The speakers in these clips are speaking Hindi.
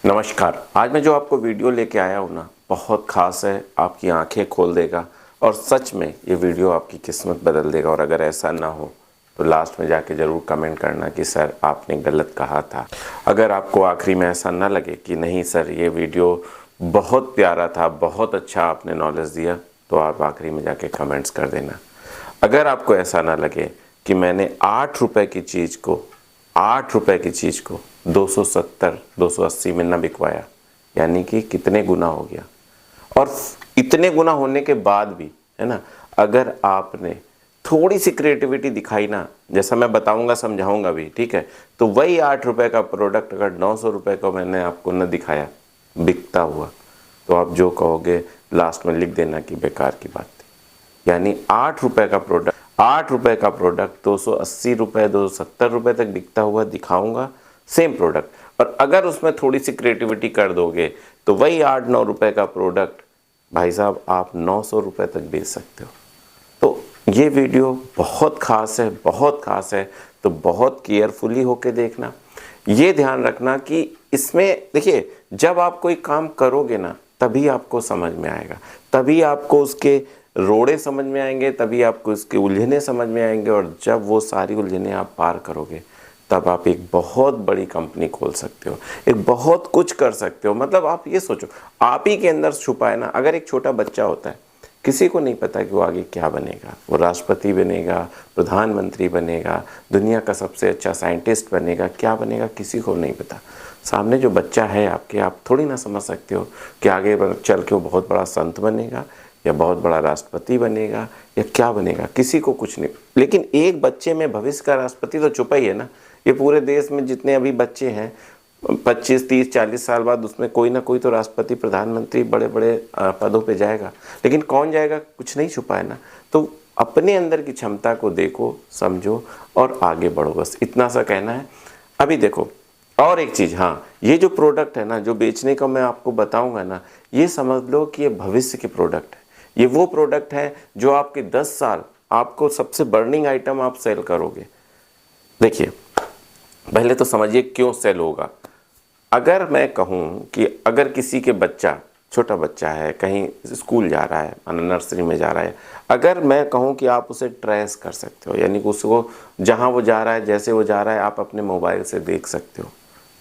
नमस्कार। आज मैं जो आपको वीडियो लेके आया हूँ ना, बहुत ख़ास है, आपकी आंखें खोल देगा और सच में ये वीडियो आपकी किस्मत बदल देगा। और अगर ऐसा ना हो तो लास्ट में जाके ज़रूर कमेंट करना कि सर आपने गलत कहा था। अगर आपको आखिरी में ऐसा ना लगे कि नहीं सर ये वीडियो बहुत प्यारा था, बहुत अच्छा आपने नॉलेज दिया, तो आप आखिरी में जाके कमेंट्स कर देना। अगर आपको ऐसा ना लगे कि मैंने 8 रुपए की चीज़ को 270 280 में ना बिकवाया, यानी कि कितने गुना हो गया। और इतने गुना होने के बाद भी, है ना, अगर आपने थोड़ी सी क्रिएटिविटी दिखाई ना, जैसा मैं बताऊंगा समझाऊंगा भी, ठीक है, तो वही 8 रुपए का प्रोडक्ट अगर 900 रुपए का मैंने आपको न दिखाया बिकता हुआ, तो आप जो कहोगे लास्ट में लिख देना कि बेकार की बात थी। यानी 8 रुपए का प्रोडक्ट 280 रुपए 270 रुपए तक बिकता हुआ दिखाऊंगा, सेम प्रोडक्ट। और अगर उसमें थोड़ी सी क्रिएटिविटी कर दोगे तो वही 8-9 रुपए का प्रोडक्ट भाई साहब आप 900 रुपए तक बेच सकते हो। तो ये वीडियो बहुत ख़ास है, बहुत ख़ास है, तो बहुत केयरफुली होके देखना। ये ध्यान रखना कि इसमें देखिए, जब आप कोई काम करोगे ना तभी आपको समझ में आएगा, तभी आपको उसके रोड़े समझ में आएंगे, तभी आपको उसके उलझने समझ में आएंगे। और जब वो सारी उलझने आप पार करोगे तब आप एक बहुत बड़ी कंपनी खोल सकते हो, एक बहुत कुछ कर सकते हो। मतलब आप ये सोचो, आप ही के अंदर छुपा है ना। अगर एक छोटा बच्चा होता है, किसी को नहीं पता कि वो आगे क्या बनेगा, वो राष्ट्रपति बनेगा, प्रधानमंत्री बनेगा, दुनिया का सबसे अच्छा साइंटिस्ट बनेगा, क्या बनेगा किसी को नहीं पता। सामने जो बच्चा है आपके, आप थोड़ी ना समझ सकते हो कि आगे चल के वो बहुत बड़ा संत बनेगा या बहुत बड़ा राष्ट्रपति बनेगा या क्या बनेगा, किसी को कुछ नहीं। लेकिन एक बच्चे में भविष्य का राष्ट्रपति तो छुपा ही है ना। ये पूरे देश में जितने अभी बच्चे हैं 25, 30, 40 साल बाद उसमें कोई ना कोई तो राष्ट्रपति, प्रधानमंत्री, बड़े बड़े पदों पे जाएगा। लेकिन कौन जाएगा, कुछ नहीं छुपा है ना। तो अपने अंदर की क्षमता को देखो, समझो और आगे बढ़ो, बस इतना सा कहना है। अभी देखो और एक चीज़, हाँ, ये जो प्रोडक्ट है ना, जो बेचने का मैं आपको बताऊंगा ना, ये समझ लो कि ये भविष्य के प्रोडक्ट है। ये वो प्रोडक्ट है जो आपके 10 साल आपको सबसे बर्निंग आइटम आप सेल करोगे। देखिए, पहले तो समझिए क्यों सेल होगा। अगर मैं कहूँ कि अगर किसी के बच्चा, छोटा बच्चा है, कहीं स्कूल जा रहा है, माना नर्सरी में जा रहा है, अगर मैं कहूँ कि आप उसे ट्रेस कर सकते हो, यानी कि उसको जहाँ वो जा रहा है, जैसे वो जा रहा है, आप अपने मोबाइल से देख सकते हो,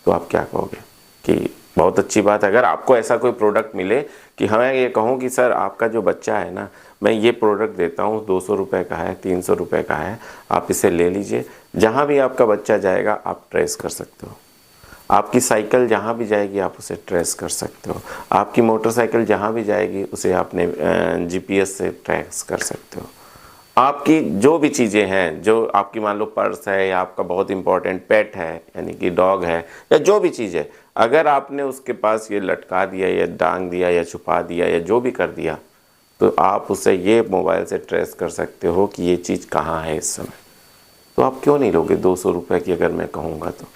तो आप क्या कहोगे कि बहुत अच्छी बात है। अगर आपको ऐसा कोई प्रोडक्ट मिले कि हमें ये कहूँ कि सर आपका जो बच्चा है ना, मैं ये प्रोडक्ट देता हूँ, 200 रुपये का है, 300 रुपये का है, आप इसे ले लीजिए, जहाँ भी आपका बच्चा जाएगा आप ट्रेस कर सकते हो। आपकी साइकिल जहाँ भी जाएगी आप उसे ट्रेस कर सकते हो। आपकी मोटरसाइकिल जहाँ भी जाएगी उसे आपने जीपीएस से ट्रेस कर सकते हो। आपकी जो भी चीज़ें हैं, जो आपकी मान लो पर्स है या आपका बहुत इंपॉर्टेंट पेट है, यानी कि डॉग है या जो भी चीज़ है, अगर आपने उसके पास ये लटका दिया या टांग दिया या छुपा दिया या जो भी कर दिया, तो आप उसे ये मोबाइल से ट्रेस कर सकते हो कि ये चीज़ कहाँ है इस समय। तो आप क्यों नहीं लोगे 200 रुपये की अगर मैं कहूँगा तो,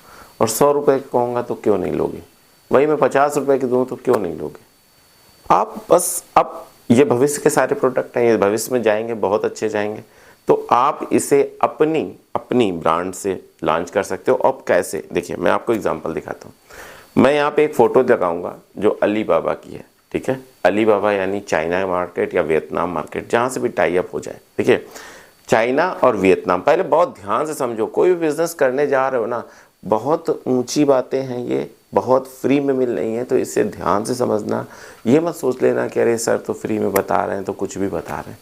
और 100 रुपये की कहूँगा तो क्यों नहीं लोगे। वही मैं 50 रुपये की दूँ तो क्यों नहीं लोगे। आप बस, अब ये भविष्य के सारे प्रोडक्ट हैं, ये भविष्य में जाएंगे, बहुत अच्छे जाएंगे, तो आप इसे अपनी अपनी ब्रांड से लॉन्च कर सकते हो। अब कैसे, देखिए मैं आपको एग्जांपल दिखाता हूँ। मैं यहाँ पे एक फ़ोटो लगाऊंगा जो अली बाबा की है, ठीक है। अली बाबा यानी चाइना मार्केट या वियतनाम मार्केट, जहाँ से भी टाई अप हो जाए, ठीक है। चाइना और वियतनाम, पहले बहुत ध्यान से समझो, कोई भी बिजनेस करने जा रहे हो ना, बहुत ऊंची बातें हैं, ये बहुत फ्री में मिल रही हैं, तो इसे ध्यान से समझना। ये मत सोच लेना कि अरे सर तो फ्री में बता रहे हैं तो कुछ भी बता रहे हैं,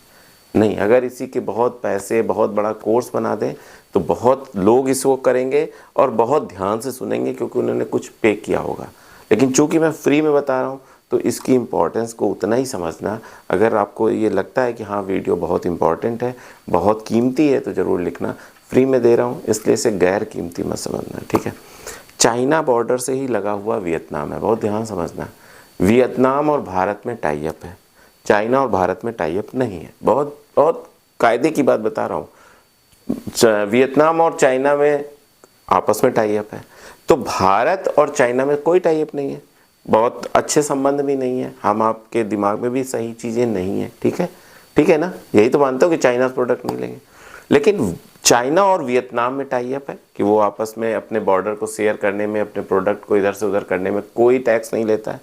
नहीं। अगर इसी के बहुत पैसे, बहुत बड़ा कोर्स बना दें तो बहुत लोग इसको करेंगे और बहुत ध्यान से सुनेंगे, क्योंकि उन्होंने कुछ पे किया होगा। लेकिन चूंकि मैं फ्री में बता रहा हूँ तो इसकी इम्पोर्टेंस को उतना ही समझना। अगर आपको ये लगता है कि हाँ वीडियो बहुत इंपॉर्टेंट है, बहुत कीमती है, तो ज़रूर लिखना। फ्री में दे रहा हूँ इसलिए इसे गैर कीमती मत समझना, ठीक है। चाइना बॉर्डर से ही लगा हुआ वियतनाम है, बहुत ध्यान समझना। वियतनाम और भारत में टाई अप है, चाइना और भारत में टाई अप नहीं है। बहुत बहुत कायदे की बात बता रहा हूँ। वियतनाम और चाइना में आपस में टाई अप है, तो भारत और चाइना में कोई टाई अप नहीं है, बहुत अच्छे संबंध भी नहीं है, हम आपके दिमाग में भी सही चीज़ें नहीं है, ठीक है, ठीक है ना। यही तो मानते हो कि चाइना प्रोडक्ट नहीं लेंगे। लेकिन चाइना और वियतनाम में टाई अप है कि वो आपस में अपने बॉर्डर को शेयर करने में, अपने प्रोडक्ट को इधर से उधर करने में कोई टैक्स नहीं लेता है।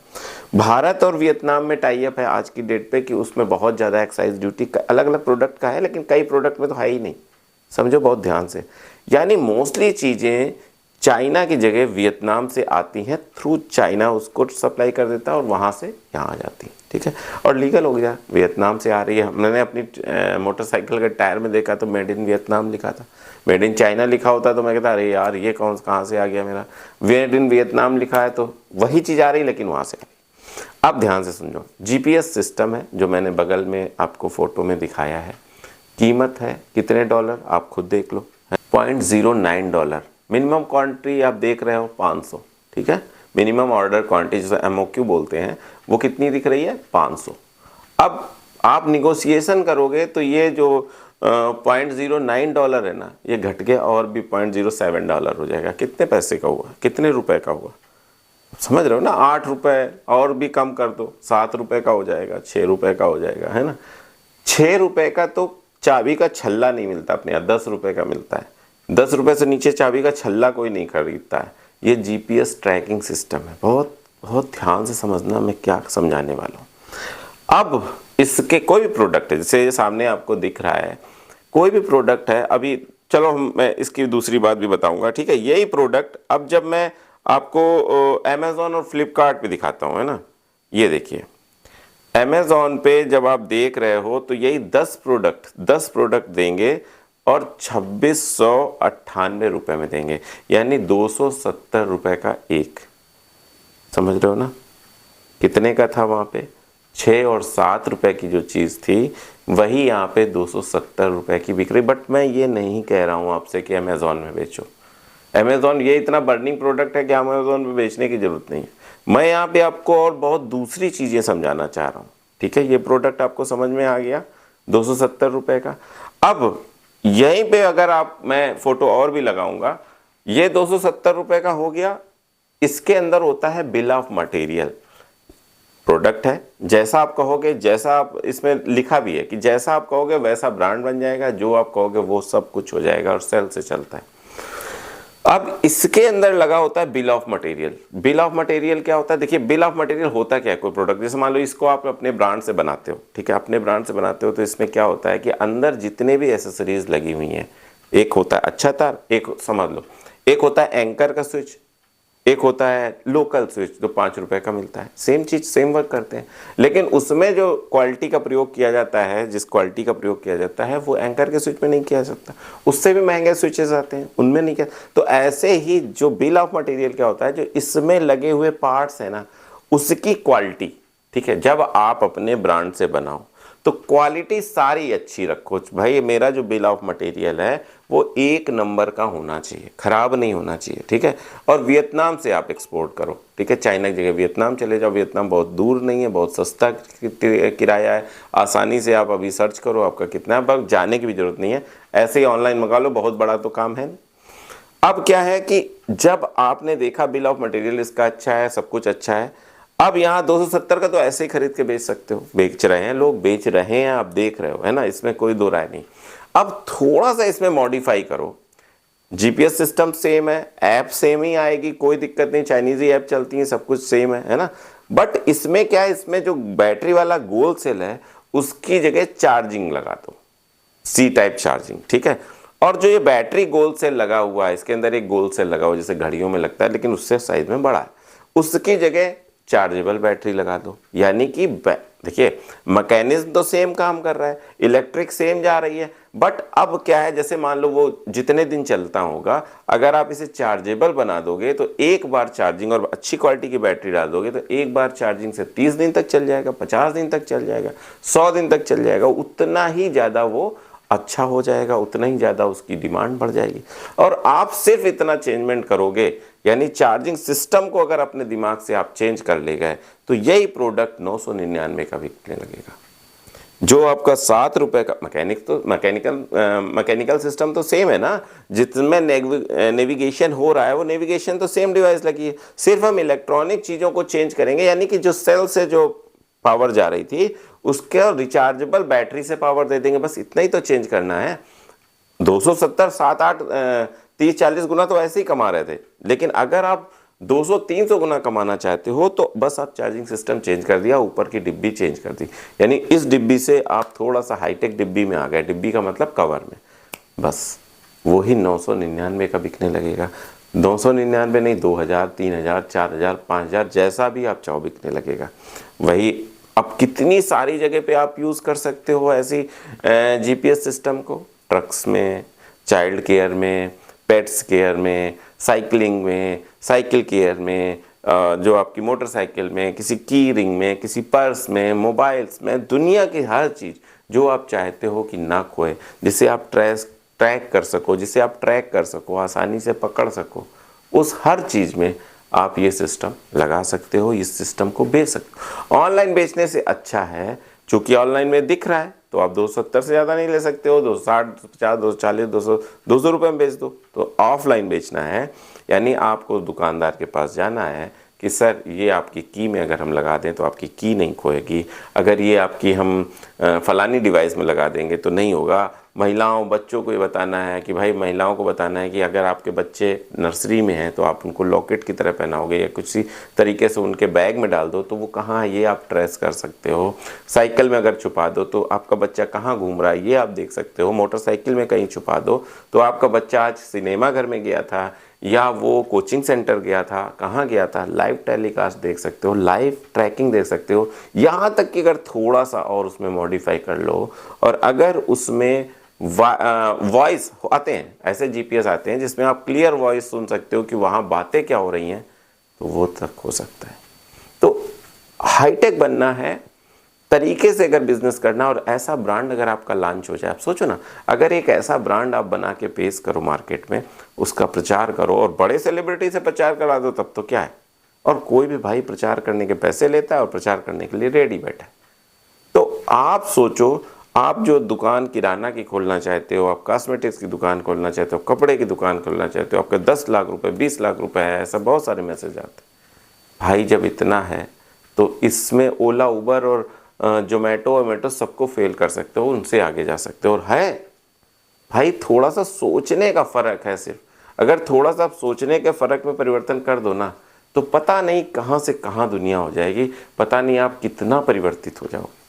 भारत और वियतनाम में टाई अप है आज की डेट पे कि उसमें बहुत ज़्यादा एक्साइज ड्यूटी अलग अलग प्रोडक्ट का है, लेकिन कई प्रोडक्ट में तो है ही नहीं। समझो बहुत ध्यान से, यानी मोस्टली चीज़ें चाइना की जगह वियतनाम से आती हैं, थ्रू चाइना उसको सप्लाई कर देता है और वहाँ से यहाँ आ जाती है, ठीक है। और लीगल हो गया, वियतनाम से आ रही है। मैंने अपनी मोटरसाइकिल के टायर में देखा तो मेड इन वियतनाम लिखा था, मेड इन चाइना लिखा होता तो मैं कहता अरे यार ये कहाँ से आ गया मेरा, मेड इन वियतनाम लिखा है तो वही चीज़ आ रही लेकिन वहाँ से आ रही। अब ध्यान से समझो, जीपीएस सिस्टम है जो मैंने बगल में आपको फोटो में दिखाया है, कीमत है कितने डॉलर आप खुद देख लो, $0.09। मिनिमम क्वांटिटी आप देख रहे हो 500, ठीक है। मिनिमम ऑर्डर क्वांटिटी जिसे एमओक्यू बोलते हैं वो कितनी दिख रही है, 500। अब आप निगोशिएशन करोगे तो ये जो $0.09 है ना, ये घट के और भी $0.07 हो जाएगा। कितने पैसे का हुआ, कितने रुपए का हुआ, समझ रहे हो ना। 8 रुपए और भी कम कर दो, 7 रुपए का हो जाएगा, 6 रुपए का हो जाएगा, है ना। 6 रुपए का तो चाबी का छल्ला नहीं मिलता अपने यहाँ, 10 रुपए का मिलता है। 10 रुपए से नीचे चाबी का छल्ला कोई नहीं खरीदता है। ये जीपीएस ट्रैकिंग सिस्टम है, बहुत बहुत ध्यान से समझना मैं क्या समझाने वाला हूँ। अब इसके कोई भी प्रोडक्ट है, जैसे सामने आपको दिख रहा है, कोई भी प्रोडक्ट है, अभी चलो मैं इसकी दूसरी बात भी बताऊंगा, ठीक है। यही प्रोडक्ट अब जब मैं आपको अमेज़ॉन और फ्लिपकार्ट पे दिखाता हूँ, है ना, ये देखिए अमेज़ॉन पे जब आप देख रहे हो तो यही 10 प्रोडक्ट देंगे और 2698 रुपये में देंगे, यानी 270 रुपये का एक। समझ रहे हो ना, कितने का था वहाँ पे 6 और 7 रुपये की जो चीज़ थी वही यहाँ पे 270 रुपये की बिक रही। बट मैं ये नहीं कह रहा हूँ आपसे कि अमेज़ॉन में बेचो, अमेज़ॉन ये इतना बर्निंग प्रोडक्ट है कि अमेज़ॉन पे बेचने की ज़रूरत नहीं है। मैं यहाँ पे आपको और बहुत दूसरी चीज़ें समझाना चाह रहा हूँ, ठीक है। ये प्रोडक्ट आपको समझ में आ गया 270 रुपये का। अब यहीं पे अगर आप, मैं फोटो और भी लगाऊंगा, ये 270 रुपये का हो गया। इसके अंदर होता है बिल ऑफ मटेरियल, प्रोडक्ट है जैसा आप कहोगे, जैसा आप, इसमें लिखा भी है कि जैसा आप कहोगे वैसा ब्रांड बन जाएगा, जो आप कहोगे वो सब कुछ हो जाएगा और सेल से चलता है। अब इसके अंदर लगा होता है bill of material. Bill of material क्या होता है, देखिए बिल ऑफ मटेरियल होता क्या है, कोई प्रोडक्ट जैसे मान लो इसको आप अपने ब्रांड से बनाते हो, ठीक है, अपने ब्रांड से बनाते हो तो इसमें क्या होता है कि अंदर जितने भी एसेसरीज लगी हुई हैं, एक होता है अच्छा तार, एक समझ लो, एक होता है एंकर का स्विच, एक होता है लोकल स्विच जो 5 रुपए का मिलता है। सेम चीज सेम वर्क करते हैं, लेकिन उसमें जो क्वालिटी का प्रयोग किया जाता है, जिस क्वालिटी का प्रयोग किया जाता है वो एंकर के स्विच में नहीं किया जाता, उससे भी महंगे स्विचेस आते हैं उनमें नहीं किया। तो ऐसे ही जो बिल ऑफ मटेरियल क्या होता है, जो इसमें लगे हुए पार्ट्स है ना, उसकी क्वालिटी, ठीक है, जब आप अपने ब्रांड से बनाओ तो क्वालिटी सारी अच्छी रखो भाई। मेरा जो बिल ऑफ मटेरियल है वो 1 नंबर का होना चाहिए, खराब नहीं होना चाहिए, ठीक है। और वियतनाम से आप एक्सपोर्ट करो, ठीक है, चाइना की जगह वियतनाम चले जाओ। वियतनाम बहुत दूर नहीं है, बहुत सस्ता किराया है, आसानी से आप अभी सर्च करो आपका कितना है, बस जाने की भी जरूरत नहीं है, ऐसे ही ऑनलाइन मंगा लो, बहुत बड़ा तो काम है। अब क्या है कि जब आपने देखा बिल ऑफ मटेरियल इसका अच्छा है, सब कुछ अच्छा है, अब यहाँ 270 का तो ऐसे ही खरीद के बेच सकते हो, बेच रहे हैं लोग, बेच रहे हैं, आप देख रहे हो, है ना, इसमें कोई दो राय नहीं। अब थोड़ा सा इसमें मॉडिफाई करो, जीपीएस सिस्टम सेम है, ऐप सेम ही आएगी, कोई दिक्कत नहीं, चाइनीज ही ऐप चलती है, सब कुछ सेम है ना। बट इसमें क्या है, इसमें जो बैटरी वाला गोल सेल है उसकी जगह चार्जिंग लगा दो, सी टाइप चार्जिंग, ठीक है। और जो ये बैटरी गोल सेल लगा हुआ है, इसके अंदर एक गोल सेल लगा हुआ है जैसे घड़ियों में लगता है, लेकिन उससे साइज में बड़ा है, उसकी जगह चार्जेबल बैटरी लगा दो। यानी कि देखिए मैकेनिज्म तो सेम काम कर रहा है, इलेक्ट्रिक सेम जा रही है, बट अब क्या है, जैसे मान लो वो जितने दिन चलता होगा, अगर आप इसे चार्जेबल बना दोगे तो एक बार चार्जिंग, और अच्छी क्वालिटी की बैटरी डाल दोगे तो एक बार चार्जिंग से 30 दिन तक चल जाएगा, 50 दिन तक चल जाएगा, 100 दिन तक चल जाएगा। उतना ही ज़्यादा वो अच्छा हो जाएगा, उतना ही ज़्यादा उसकी डिमांड बढ़ जाएगी। और आप सिर्फ इतना चेंजमेंट करोगे, यानी चार्जिंग सिस्टम को अगर अपने दिमाग से आप चेंज कर ले गए तो यही प्रोडक्ट 999 का बिकने लगेगा। जो आपका 7 रुपए का मैकेनिकल सिस्टम तो सेम है ना, जिसमें नेविगेशन हो रहा है वो नेविगेशन तो सेम डिवाइस लगी है, सिर्फ हम इलेक्ट्रॉनिक चीज़ों को चेंज करेंगे। यानी कि जो सेल से जो पावर जा रही थी उसके रिचार्जेबल बैटरी से पावर दे देंगे, बस इतना ही तो चेंज करना है। 270 7 8 30 40 गुना तो ऐसे ही कमा रहे थे। लेकिन अगर आप 200 300 गुना कमाना चाहते हो तो बस आप चार्जिंग सिस्टम चेंज कर दिया, ऊपर की डिब्बी चेंज कर दी, यानी इस डिब्बी से आप थोड़ा सा हाईटेक डिब्बी में आ गए। डिब्बी का मतलब कवर में, बस वही 999 का बिकने लगेगा। 299 नहीं, 2000 3000 4000 5000 जैसा भी आप चाहो बिकने लगेगा। वही अब कितनी सारी जगह पे आप यूज़ कर सकते हो ऐसी जीपीएस सिस्टम को, ट्रक्स में, चाइल्ड केयर में, पेट्स केयर में, साइकिलिंग में, साइकिल केयर में, जो आपकी मोटरसाइकिल में, किसी की रिंग में, किसी पर्स में, मोबाइल्स में, दुनिया की हर चीज़ जो आप चाहते हो कि ना खोए, जिसे आप ट्रैक कर सको, जिसे आप ट्रैक कर सको, आसानी से पकड़ सको, उस हर चीज़ में आप ये सिस्टम लगा सकते हो, इस सिस्टम को बेच सकते हो। ऑनलाइन बेचने से अच्छा है, चूँकि ऑनलाइन में दिख रहा है तो आप 270 से ज़्यादा नहीं ले सकते हो, 260 50 240 200 रुपये में बेच दो। तो ऑफलाइन बेचना है, यानी आपको दुकानदार के पास जाना है कि सर ये आपकी की में अगर हम लगा दें तो आपकी की नहीं खोएगी, अगर ये आपकी हम फलानी डिवाइस में लगा देंगे तो नहीं होगा। महिलाओं बच्चों को ये बताना है कि भाई, महिलाओं को बताना है कि अगर आपके बच्चे नर्सरी में हैं तो आप उनको लॉकेट की तरह पहनाओगे या किसी तरीके से उनके बैग में डाल दो तो वो कहाँ है ये आप ट्रेस कर सकते हो। साइकिल में अगर छुपा दो तो आपका बच्चा कहाँ घूम रहा है ये आप देख सकते हो। मोटरसाइकिल में कहीं छुपा दो तो आपका बच्चा आज सिनेमा घर में गया था या वो कोचिंग सेंटर गया था, कहाँ गया था, लाइव टेलीकास्ट देख सकते हो, लाइव ट्रैकिंग देख सकते हो। यहाँ तक कि अगर थोड़ा सा और उसमें मॉडिफाई कर लो और अगर उसमें वॉइस आते हैं, ऐसे जीपीएस आते हैं जिसमें आप क्लियर वॉइस सुन सकते हो कि वहाँ बातें क्या हो रही हैं, तो वो तक हो सकता है। तो हाईटेक बनना है, तरीके से अगर बिजनेस करना, और ऐसा ब्रांड अगर आपका लॉन्च हो जाए, आप सोचो ना, अगर एक ऐसा ब्रांड आप बना के पेश करो मार्केट में, उसका प्रचार करो और बड़े सेलिब्रिटी से प्रचार करा दो, तब तो क्या है। और कोई भी भाई प्रचार करने के पैसे लेता है और प्रचार करने के लिए रेडी बैठा है। तो आप सोचो, आप जो दुकान किराना की खोलना चाहते हो, आप कॉस्मेटिक्स की दुकान खोलना चाहते हो, कपड़े की दुकान खोलना चाहते हो, आपके 10 लाख रुपए 20 लाख रुपए है, ऐसा बहुत सारे मैसेज आते हैं। भाई जब इतना है तो इसमें ओला उबर और जोमेटो सबको फेल कर सकते हो, उनसे आगे जा सकते हो। और है भाई, थोड़ा सा सोचने का फ़र्क है। सिर्फ अगर थोड़ा सा आप सोचने के फ़र्क में परिवर्तन कर दो ना, तो पता नहीं कहाँ से कहाँ दुनिया हो जाएगी, पता नहीं आप कितना परिवर्तित हो जाओगे।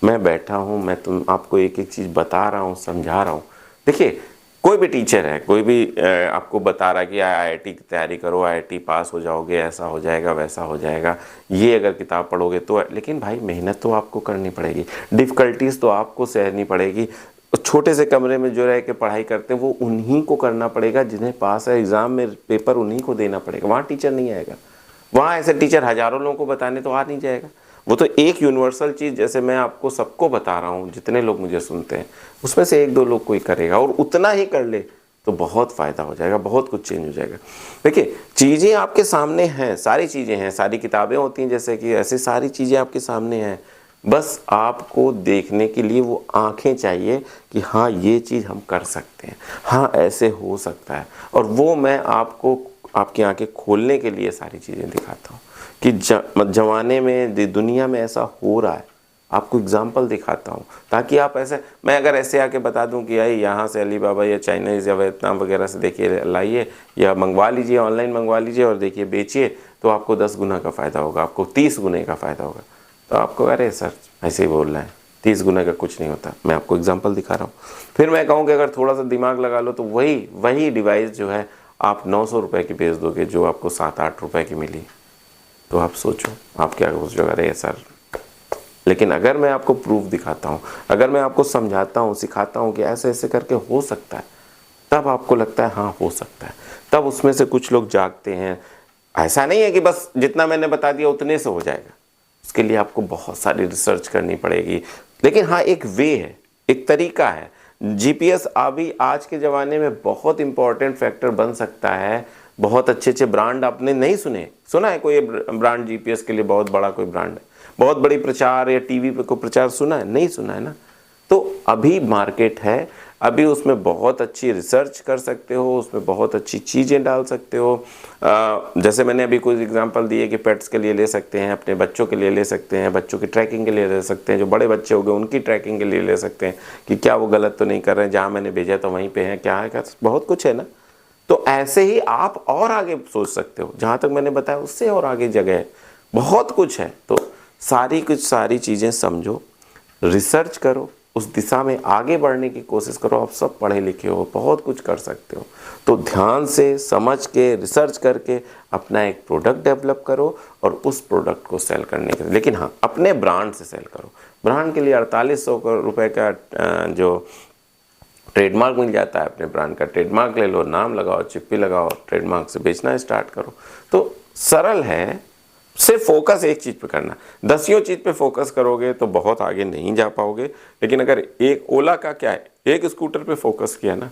मैं बैठा हूँ, मैं आपको एक एक चीज़ बता रहा हूँ, समझा रहा हूँ। देखिए, कोई भी टीचर है, कोई भी आपको बता रहा है कि आईआईटी की तैयारी करो, आईआईटी पास हो जाओगे, ऐसा हो जाएगा, वैसा हो जाएगा, ये अगर किताब पढ़ोगे तो। लेकिन भाई मेहनत तो आपको करनी पड़ेगी, डिफ़िकल्टीज़ तो आपको सहनी पड़ेगी। छोटे से कमरे में जो रह के पढ़ाई करते हैं वो उन्हीं को करना पड़ेगा, जिन्हें पास है एग्ज़ाम में पेपर उन्हीं को देना पड़ेगा। वहाँ टीचर नहीं आएगा, वहाँ ऐसे टीचर हज़ारों लोगों को बताने तो आ नहीं जाएगा। वो तो एक यूनिवर्सल चीज़, जैसे मैं आपको सबको बता रहा हूँ, जितने लोग मुझे सुनते हैं उसमें से 1-2 लोग कोई करेगा और उतना ही कर ले तो बहुत फ़ायदा हो जाएगा, बहुत कुछ चेंज हो जाएगा। देखिए, चीज़ें आपके सामने हैं, सारी चीज़ें हैं, सारी किताबें होती हैं जैसे कि, ऐसे सारी चीज़ें आपके सामने हैं। बस आपको देखने के लिए वो आँखें चाहिए कि हाँ ये चीज़ हम कर सकते हैं, हाँ ऐसे हो सकता है। और वो मैं आपको आपकी आंखें खोलने के लिए सारी चीज़ें दिखाता हूँ कि जमाने में, दुनिया में ऐसा हो रहा है, आपको एग्जाम्पल दिखाता हूँ, ताकि आप ऐसे, मैं अगर ऐसे आके बता दूँ कि आई यहाँ से अलीबाबा या चाइनीज़ या वियतनाम वगैरह से देखिए लाइए या मंगवा लीजिए, ऑनलाइन मंगवा लीजिए और देखिए बेचिए, तो आपको 10 गुना का फ़ायदा होगा, आपको 30 गुने का फ़ायदा होगा। तो आपको अरे सर ऐसे ही बोल रहे हैं, 30 गुना का कुछ नहीं होता, मैं आपको एग्जाम्पल दिखा रहा हूँ। फिर मैं कहूँ कि अगर थोड़ा सा दिमाग लगा लो तो वही डिवाइस जो है आप 900 रुपये की बेच दोगे, जो आपको 7-8 रुपये की मिली। तो आप सोचो, आप क्या सोचोगे, अरे सर। लेकिन अगर मैं आपको प्रूफ दिखाता हूँ, अगर मैं आपको समझाता हूँ, सिखाता हूँ कि ऐसे ऐसे करके हो सकता है, तब आपको लगता है हाँ हो सकता है, तब उसमें से कुछ लोग जागते हैं। ऐसा नहीं है कि बस जितना मैंने बता दिया उतने से हो जाएगा, उसके लिए आपको बहुत सारी रिसर्च करनी पड़ेगी। लेकिन हाँ, एक वे है, एक तरीका है। जीपीएस अभी आज के ज़माने में बहुत इंपॉर्टेंट फैक्टर बन सकता है। बहुत अच्छे अच्छे ब्रांड आपने नहीं सुना है कोई ब्रांड जीपीएस के लिए बहुत बड़ा कोई ब्रांड है, बहुत बड़ी प्रचार या टीवी पे कोई प्रचार सुना है? नहीं सुना है ना। तो अभी मार्केट है, अभी उसमें बहुत अच्छी रिसर्च कर सकते हो, उसमें बहुत अच्छी चीज़ें डाल सकते हो। जैसे मैंने अभी कुछ एग्जांपल दिए कि पेट्स के लिए ले सकते हैं, अपने बच्चों के लिए ले सकते हैं, बच्चों की ट्रैकिंग के लिए ले सकते हैं, जो बड़े बच्चे हो गए उनकी ट्रैकिंग के लिए ले सकते हैं कि क्या वो गलत तो नहीं कर रहे हैं, जहाँ मैंने भेजा तो वहीं पर है, क्या है, क्या बहुत कुछ है ना। तो ऐसे ही आप और आगे सोच सकते हो, जहाँ तक मैंने बताया उससे और आगे जगह है, बहुत कुछ है। तो सारी चीज़ें समझो, रिसर्च करो, उस दिशा में आगे बढ़ने की कोशिश करो। आप सब पढ़े लिखे हो, बहुत कुछ कर सकते हो, तो ध्यान से समझ के रिसर्च करके अपना एक प्रोडक्ट डेवलप करो और उस प्रोडक्ट को सेल करने के लिए, लेकिन हाँ अपने ब्रांड से सेल करो। ब्रांड के लिए 4800 रुपये का जो ट्रेडमार्क मिल जाता है, अपने ब्रांड का ट्रेडमार्क ले लो, नाम लगाओ, चिप्पी लगाओ, ट्रेडमार्क से बेचना स्टार्ट करो। तो सरल है, सिर्फ फोकस एक चीज़ पे करना। 10 चीज़ पे फोकस करोगे तो बहुत आगे नहीं जा पाओगे, लेकिन अगर एक ओला का क्या है, एक स्कूटर पे फोकस किया ना,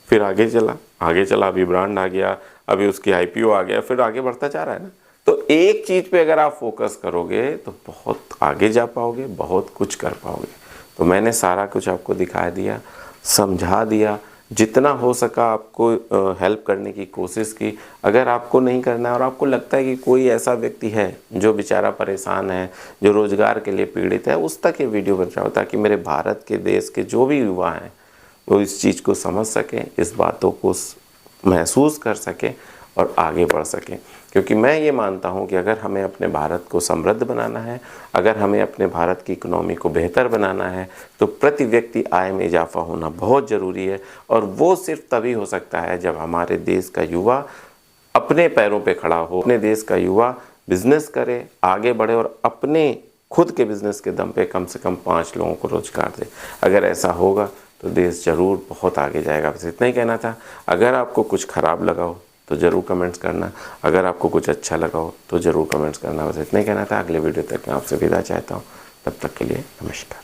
फिर आगे चला, अभी ब्रांड आ गया, अभी उसकी IPO आ गया, फिर आगे बढ़ता जा रहा है ना। तो एक चीज़ पे अगर आप फोकस करोगे तो बहुत आगे जा पाओगे, बहुत कुछ कर पाओगे। तो मैंने सारा कुछ आपको दिखा दिया, समझा दिया, जितना हो सका आपको हेल्प करने की कोशिश की। अगर आपको नहीं करना है और आपको लगता है कि कोई ऐसा व्यक्ति है जो बेचारा परेशान है, जो रोज़गार के लिए पीड़ित है, उस तक ये वीडियो पहुंचाओ, ताकि मेरे भारत के देश के जो भी युवा हैं वो इस चीज़ को समझ सकें, इस बातों को महसूस कर सकें और आगे बढ़ सकें। क्योंकि मैं ये मानता हूँ कि अगर हमें अपने भारत को समृद्ध बनाना है, अगर हमें अपने भारत की इकोनॉमी को बेहतर बनाना है, तो प्रति व्यक्ति आय में इजाफा होना बहुत ज़रूरी है। और वो सिर्फ तभी हो सकता है जब हमारे देश का युवा अपने पैरों पे खड़ा हो, अपने देश का युवा बिजनेस करे, आगे बढ़े और अपने खुद के बिजनेस के दम पे कम से कम 5 लोगों को रोजगार दे। अगर ऐसा होगा तो देश ज़रूर बहुत आगे जाएगा। बस इतना ही कहना था। अगर आपको कुछ ख़राब लगा हो तो ज़रूर कमेंट्स करना, अगर आपको कुछ अच्छा लगा हो तो ज़रूर कमेंट्स करना। बस इतना ही कहना था। अगले वीडियो तक मैं आपसे विदा चाहता हूँ, तब तक के लिए नमस्कार।